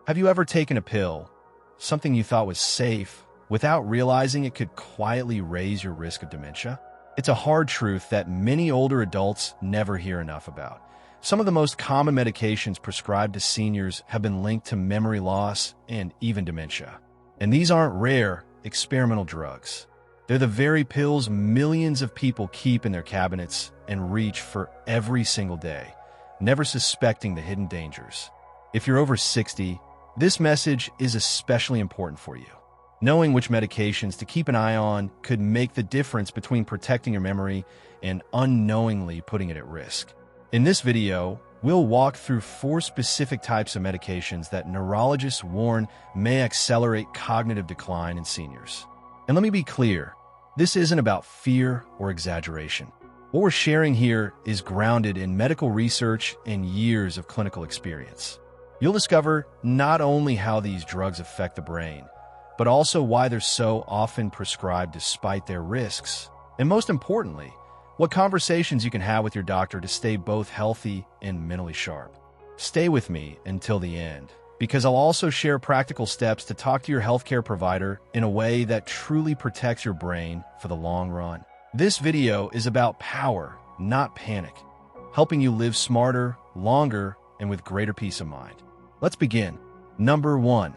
Have you ever taken a pill, something you thought was safe, without realizing it could quietly raise your risk of dementia? It's a hard truth that many older adults never hear enough about. Some of the most common medications prescribed to seniors have been linked to memory loss and even dementia. And these aren't rare, experimental drugs. They're the very pills millions of people keep in their cabinets and reach for every single day, never suspecting the hidden dangers. If you're over 60, this message is especially important for you. Knowing which medications to keep an eye on could make the difference between protecting your memory and unknowingly putting it at risk. In this video, we'll walk through 4 specific types of medications that neurologists warn may accelerate cognitive decline in seniors. And let me be clear, this isn't about fear or exaggeration. What we're sharing here is grounded in medical research and years of clinical experience. You'll discover not only how these drugs affect the brain, but also why they're so often prescribed despite their risks. And most importantly, what conversations you can have with your doctor to stay both healthy and mentally sharp. Stay with me until the end, because I'll also share practical steps to talk to your healthcare provider in a way that truly protects your brain for the long run. This video is about power, not panic, helping you live smarter, longer, and with greater peace of mind. Let's begin. Number 1.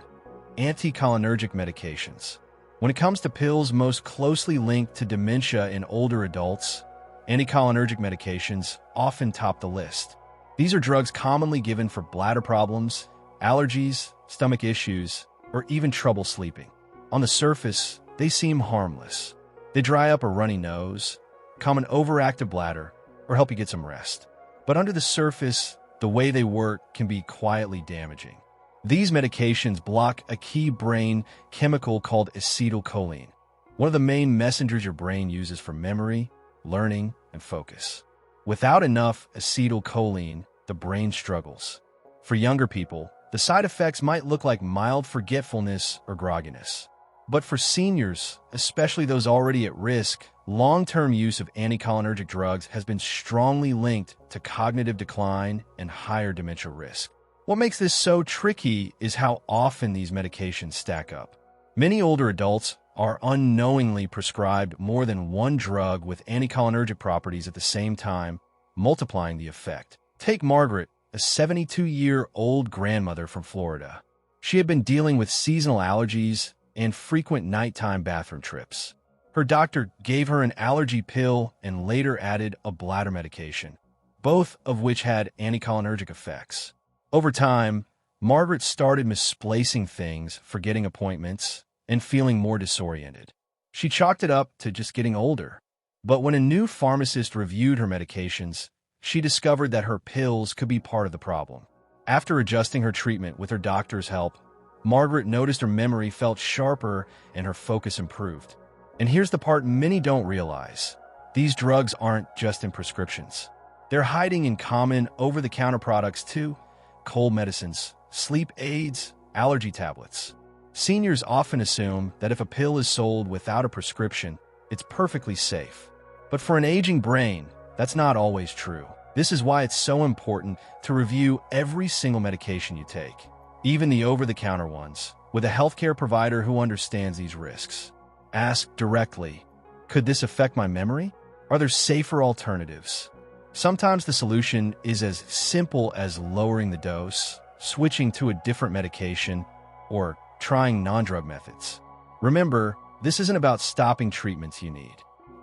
Anticholinergic medications. When it comes to pills most closely linked to dementia in older adults, anticholinergic medications often top the list. These are drugs commonly given for bladder problems, allergies, stomach issues, or even trouble sleeping. On the surface, they seem harmless. They dry up a runny nose, calm an overactive bladder, or help you get some rest. But under the surface, the way they work can be quietly damaging. These medications block a key brain chemical called acetylcholine, one of the main messengers your brain uses for memory, learning, and focus. Without enough acetylcholine, the brain struggles. For younger people, the side effects might look like mild forgetfulness or grogginess. But for seniors, especially those already at risk, long-term use of anticholinergic drugs has been strongly linked to cognitive decline and higher dementia risk. What makes this so tricky is how often these medications stack up. Many older adults are unknowingly prescribed more than one drug with anticholinergic properties at the same time, multiplying the effect. Take Margaret, a 72-year-old grandmother from Florida. She had been dealing with seasonal allergies and frequent nighttime bathroom trips. Her doctor gave her an allergy pill and later added a bladder medication, both of which had anticholinergic effects. Over time, Margaret started misplacing things, forgetting appointments, and feeling more disoriented. She chalked it up to just getting older. But when a new pharmacist reviewed her medications, she discovered that her pills could be part of the problem. After adjusting her treatment with her doctor's help, Margaret noticed her memory felt sharper and her focus improved. And here's the part many don't realize. These drugs aren't just in prescriptions. They're hiding in common over-the-counter products too. Cold medicines, sleep aids, allergy tablets. Seniors often assume that if a pill is sold without a prescription, it's perfectly safe. But for an aging brain, that's not always true. This is why it's so important to review every single medication you take, even the over-the-counter ones, with a healthcare provider who understands these risks. Ask directly, could this affect my memory? Are there safer alternatives? Sometimes the solution is as simple as lowering the dose, switching to a different medication, or trying non-drug methods. Remember, this isn't about stopping treatments you need.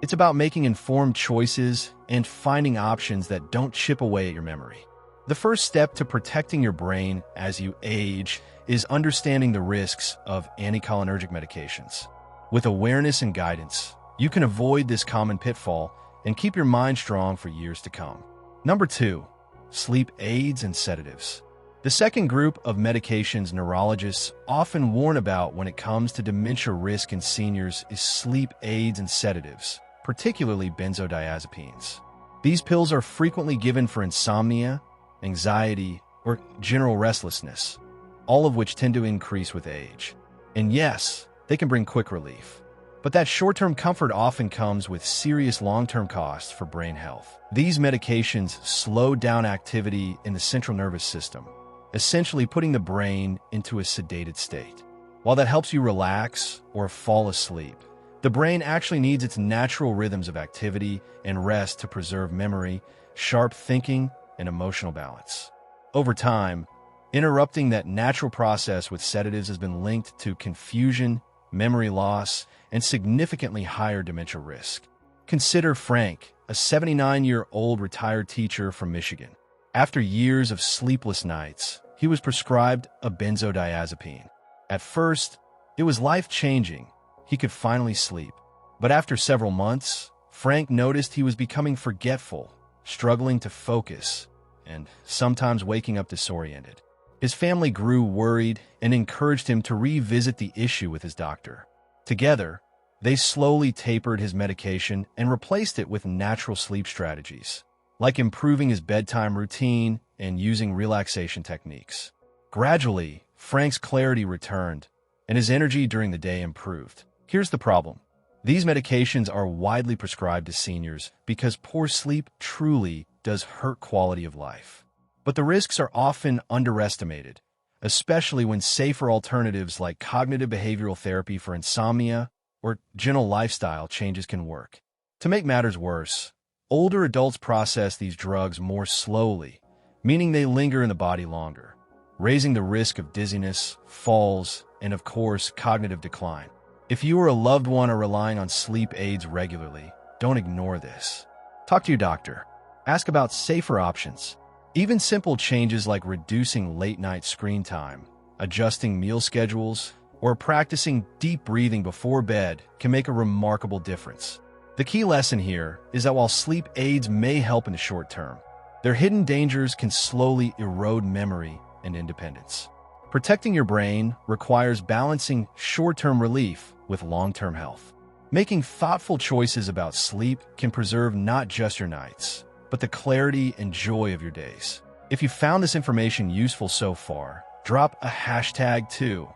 It's about making informed choices and finding options that don't chip away at your memory. The first step to protecting your brain as you age is understanding the risks of anticholinergic medications. With awareness and guidance, you can avoid this common pitfall and keep your mind strong for years to come. Number 2, sleep aids and sedatives. The second group of medications neurologists often warn about when it comes to dementia risk in seniors is sleep aids and sedatives, particularly benzodiazepines. These pills are frequently given for insomnia, anxiety, or general restlessness, all of which tend to increase with age. And yes, they can bring quick relief. But that short-term comfort often comes with serious long-term costs for brain health. These medications slow down activity in the central nervous system, essentially putting the brain into a sedated state. While that helps you relax or fall asleep, the brain actually needs its natural rhythms of activity and rest to preserve memory, sharp thinking, and emotional balance. Over time, interrupting that natural process with sedatives has been linked to confusion, memory loss, and significantly higher dementia risk. Consider Frank, a 79-year-old retired teacher from Michigan. After years of sleepless nights, he was prescribed a benzodiazepine. At first, it was life-changing. He could finally sleep. But after several months, Frank noticed he was becoming forgetful, struggling to focus, and sometimes waking up disoriented. His family grew worried and encouraged him to revisit the issue with his doctor. Together, they slowly tapered his medication and replaced it with natural sleep strategies, like improving his bedtime routine and using relaxation techniques. Gradually, Frank's clarity returned, and his energy during the day improved. Here's the problem. These medications are widely prescribed to seniors because poor sleep truly does hurt quality of life. But the risks are often underestimated, especially when safer alternatives like cognitive behavioral therapy for insomnia or gentle lifestyle changes can work. To make matters worse, older adults process these drugs more slowly, meaning they linger in the body longer, raising the risk of dizziness, falls, and of course, cognitive decline. If you or a loved one are relying on sleep aids regularly, don't ignore this. Talk to your doctor. Ask about safer options. Even simple changes like reducing late-night screen time, adjusting meal schedules, or practicing deep breathing before bed can make a remarkable difference. The key lesson here is that while sleep aids may help in the short term, their hidden dangers can slowly erode memory and independence. Protecting your brain requires balancing short-term relief with long-term health. Making thoughtful choices about sleep can preserve not just your nights, but the clarity and joy of your days. If you found this information useful so far, drop a #2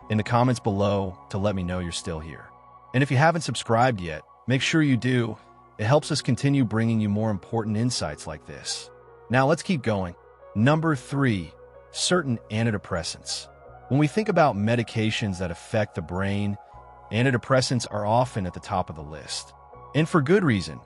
in the comments below to let me know you're still here. And if you haven't subscribed yet, make sure you do. It helps us continue bringing you more important insights like this. Now let's keep going. Number 3, certain antidepressants. When we think about medications that affect the brain, antidepressants are often at the top of the list. And for good reason.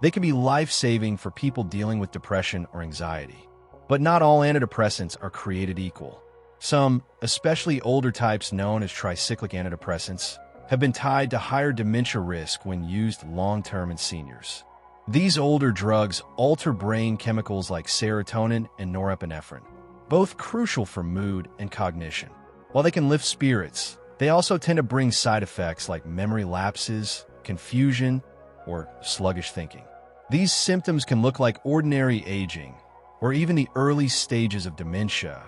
They can be life-saving for people dealing with depression or anxiety. But not all antidepressants are created equal. Some, especially older types known as tricyclic antidepressants, have been tied to higher dementia risk when used long-term in seniors. These older drugs alter brain chemicals like serotonin and norepinephrine, both crucial for mood and cognition. While they can lift spirits, they also tend to bring side effects like memory lapses, confusion, or sluggish thinking. These symptoms can look like ordinary aging, or even the early stages of dementia,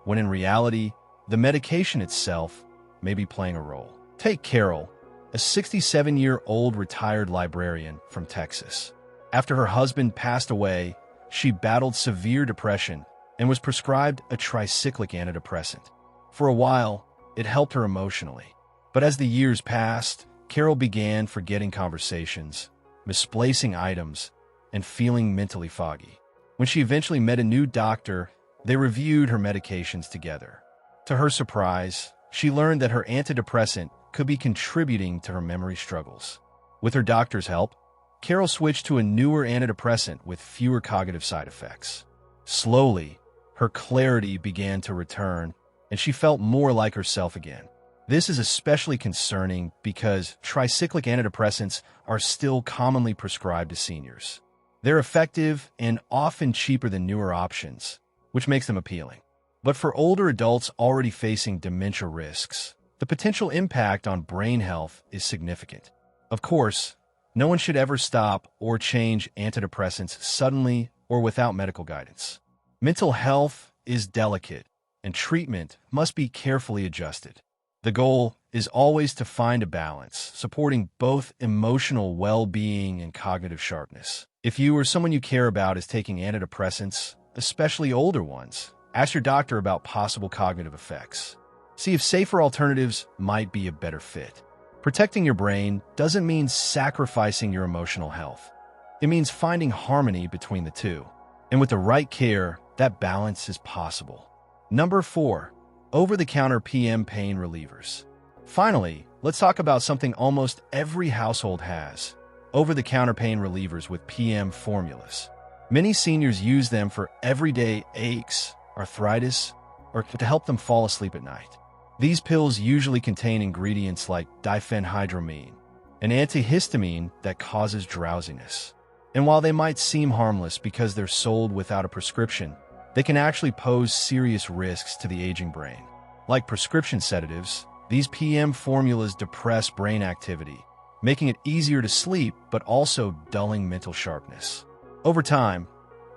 when in reality, the medication itself may be playing a role. Take Carol, a 67-year-old retired librarian from Texas. After her husband passed away, she battled severe depression and was prescribed a tricyclic antidepressant. For a while, it helped her emotionally. But as the years passed, Carol began forgetting conversations, misplacing items, and feeling mentally foggy. When she eventually met a new doctor, they reviewed her medications together. To her surprise, she learned that her antidepressant could be contributing to her memory struggles. With her doctor's help, Carol switched to a newer antidepressant with fewer cognitive side effects. Slowly, her clarity began to return, and she felt more like herself again. This is especially concerning because tricyclic antidepressants are still commonly prescribed to seniors. They're effective and often cheaper than newer options, which makes them appealing. But for older adults already facing dementia risks, the potential impact on brain health is significant. Of course, no one should ever stop or change antidepressants suddenly or without medical guidance. Mental health is delicate, and treatment must be carefully adjusted. The goal is always to find a balance, supporting both emotional well-being and cognitive sharpness. If you or someone you care about is taking antidepressants, especially older ones, ask your doctor about possible cognitive effects. See if safer alternatives might be a better fit. Protecting your brain doesn't mean sacrificing your emotional health. It means finding harmony between the two. And with the right care, that balance is possible. Number 4. Over-the-counter PM pain relievers. Finally, let's talk about something almost every household has: over-the-counter pain relievers with PM formulas. Many seniors use them for everyday aches, arthritis, or to help them fall asleep at night. These pills usually contain ingredients like diphenhydramine, an antihistamine that causes drowsiness. And while they might seem harmless because they're sold without a prescription, they can actually pose serious risks to the aging brain. Like prescription sedatives, these PM formulas depress brain activity, making it easier to sleep but also dulling mental sharpness. Over time,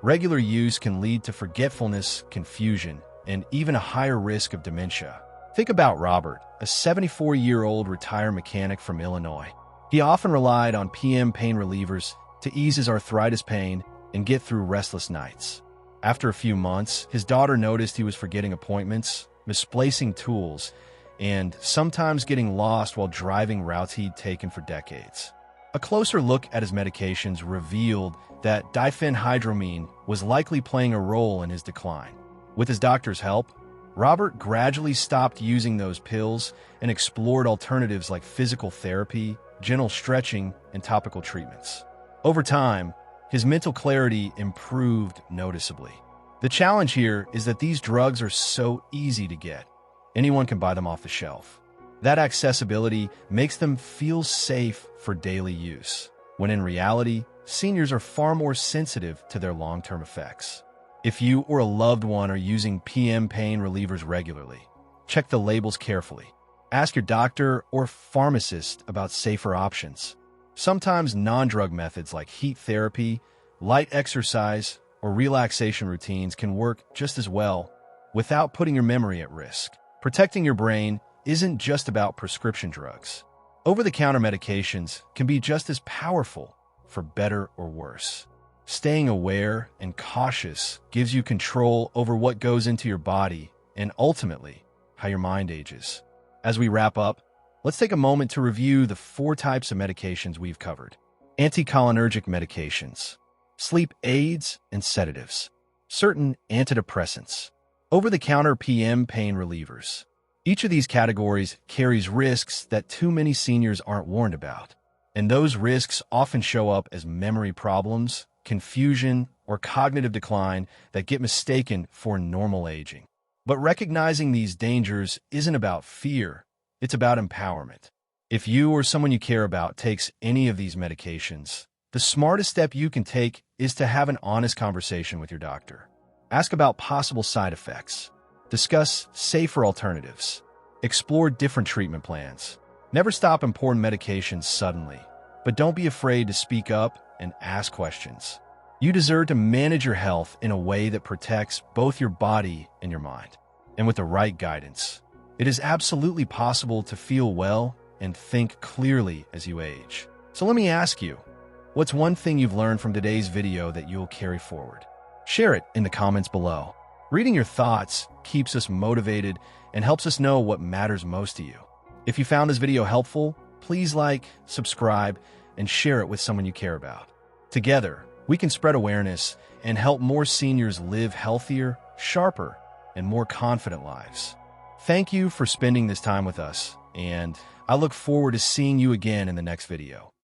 regular use can lead to forgetfulness, confusion, and even a higher risk of dementia. Think about Robert, a 74-year-old retired mechanic from Illinois. He often relied on PM pain relievers to ease his arthritis pain and get through restless nights. After a few months, his daughter noticed he was forgetting appointments, misplacing tools, and sometimes getting lost while driving routes he'd taken for decades. A closer look at his medications revealed that diphenhydramine was likely playing a role in his decline. With his doctor's help, Robert gradually stopped using those pills and explored alternatives like physical therapy, gentle stretching, and topical treatments. Over time, his mental clarity improved noticeably. The challenge here is that these drugs are so easy to get. Anyone can buy them off the shelf. That accessibility makes them feel safe for daily use, when in reality, seniors are far more sensitive to their long-term effects. If you or a loved one are using PM pain relievers regularly, check the labels carefully. Ask your doctor or pharmacist about safer options. Sometimes non-drug methods like heat therapy, light exercise, or relaxation routines can work just as well without putting your memory at risk. Protecting your brain isn't just about prescription drugs. Over-the-counter medications can be just as powerful, for better or worse. Staying aware and cautious gives you control over what goes into your body and ultimately how your mind ages. As we wrap up, let's take a moment to review the 4 types of medications we've covered: anticholinergic medications, sleep aids and sedatives, certain antidepressants, over-the-counter PM pain relievers. Each of these categories carries risks that too many seniors aren't warned about, and those risks often show up as memory problems, confusion, or cognitive decline that get mistaken for normal aging. But recognizing these dangers isn't about fear, it's about empowerment. If you or someone you care about takes any of these medications, the smartest step you can take is to have an honest conversation with your doctor. Ask about possible side effects. Discuss safer alternatives. Explore different treatment plans. Never stop important medications suddenly, but don't be afraid to speak up and ask questions. You deserve to manage your health in a way that protects both your body and your mind. And with the right guidance, it is absolutely possible to feel well and think clearly as you age. So let me ask you, what's one thing you've learned from today's video that you'll carry forward? Share it in the comments below. Reading your thoughts keeps us motivated and helps us know what matters most to you. If you found this video helpful, please like, subscribe, and share it with someone you care about. Together, we can spread awareness and help more seniors live healthier, sharper, and more confident lives. Thank you for spending this time with us, and I look forward to seeing you again in the next video.